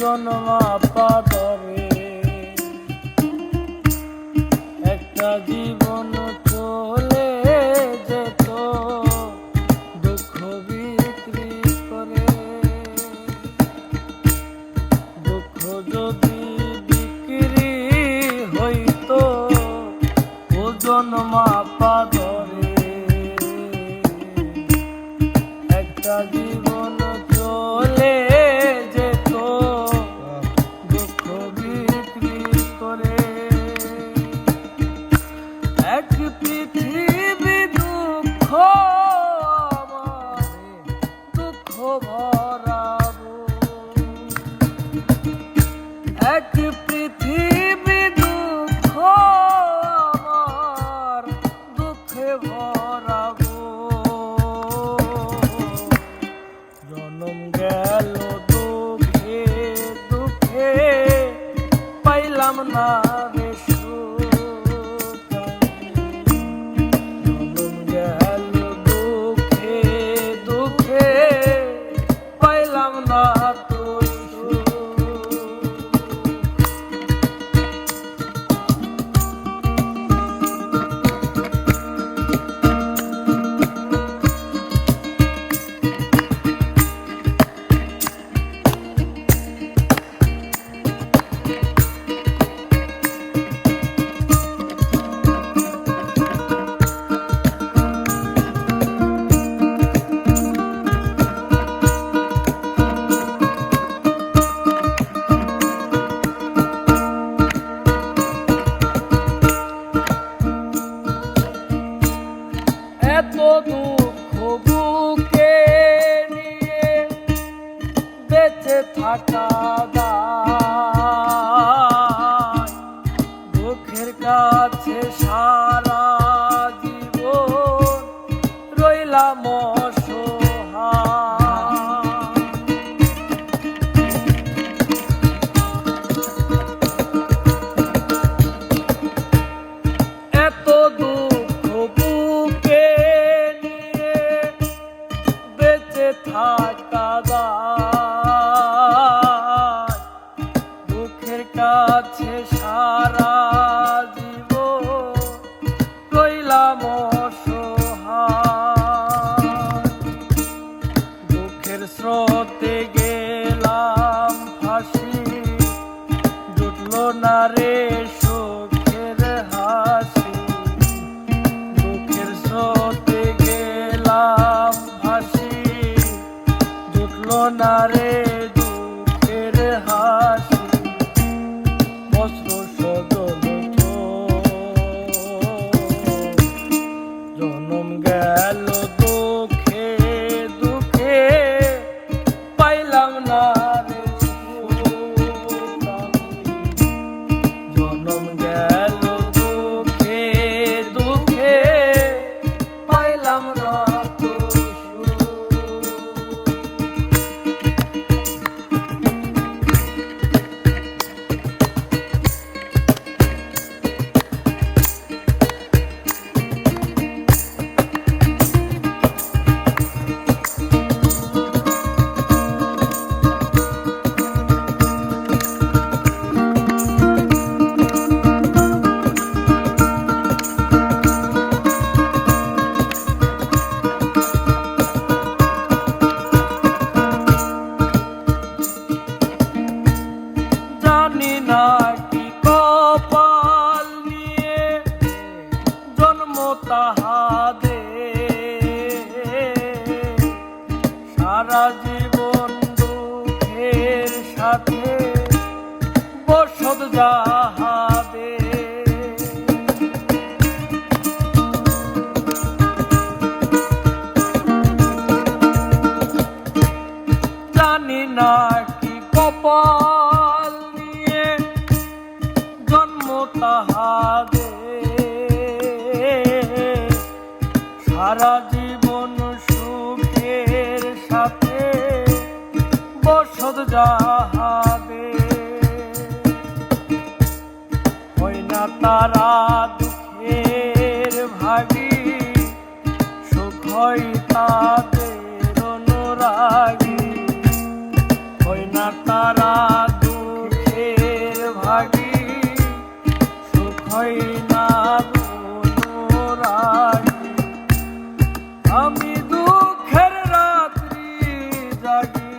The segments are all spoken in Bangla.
ওজন মাপা ধরে। একটা জীবন চলে যেত দুঃখ বিক্রি করে। দুঃখ যদি বিক্রি হইতো ওজন মাপা ধরে। একটা জীবন চলে যেত দুঃখ বিক্রি করে। এক পৃথিবী দুঃখ আমার দুঃখ ভরাবো। এক পৃথিবী দুঃখ আমার দুঃখে ভরাবো। জনম গেল দুঃখে দুঃখে পাইলাম না রে সুখ। জনম গেল দুঃখে দুঃখে পাইলাম না তো সুখ। এত দুঃখ বুকে নিয়ে বেঁচে থাকা দায়। দুঃখের কাছে সারা জীবন রইলাম অসহায়। এত দুঃখ বুকে থাকা দায়। দুঃখের কাছে সারা জীবন রইলাম অসহায়। দুঃখের স্রোতে গেলাম ফাঁসি জুটল না রে সুখের হাসি। দুঃখের স্রোতে গেলাম ফাঁসি জুটল না রে দুঃখের হাসি। বস্ত্র সজল জনম গেল দুঃখে দুঃখে পাইলাম না রে সুখ। জনম গেল দুঃখে দুঃখে পাইলাম না তো সুখ। জানি না কি কপাল নিয়ে জন্ম তাহাদের। সারা জীবন দুঃখের সাথে বসত যাহাদের। জানি না কি কপাল নিয়ে জন্ম তাহাদের। সারা জীবন সুখের সাথে বসত যাহাদের। হয় না তারা দুঃখের ভাগী সুখ হয় তাদের অনুরাগী। হয় না তারা আমি দুঃখের রাত্রি জাগি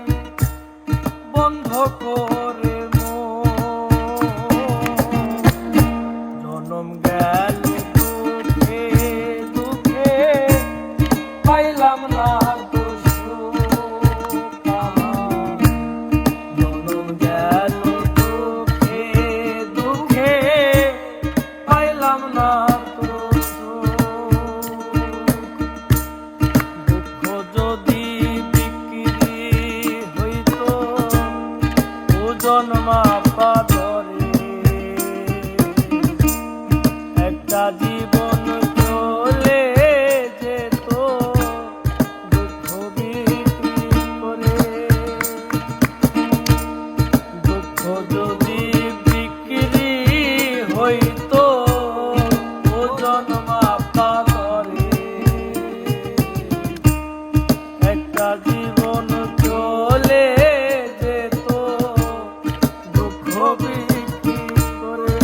বন্ধ করে জনম গেল দুঃখে দুঃখে পাইলাম না তো সুখ জনম গেল দুঃখে দুঃখে পাইলাম না তো দুঃখ যদি বিক্রি হইতো ওজন মাপা ধরে একটা জীবন চলে যেত দুঃখ বিক্রি করে দুঃখ যদি বিক্রি হইতো ওজন মাপা ধরে একটা জীবন চলে যেত দুঃখ বিক্রি করে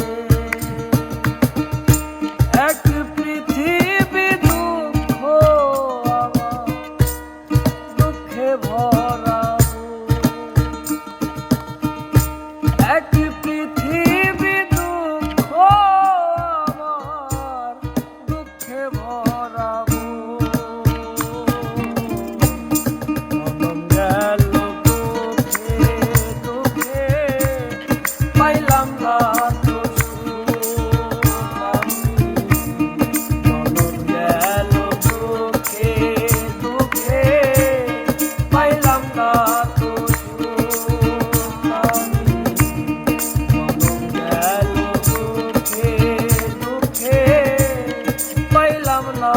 এক পৃথিবী দুঃখ আমার দুঃখে ভরা এক পৃথিবী দুঃখ আমার দুঃখে ভরা জনম গেল দুঃখে দুঃখে পাইলাম না তো সুখ জনম গেল দুঃখে দুঃখে পাইলাম না তো সুখ জনম গেল দুঃখে দুঃখে পাইলাম না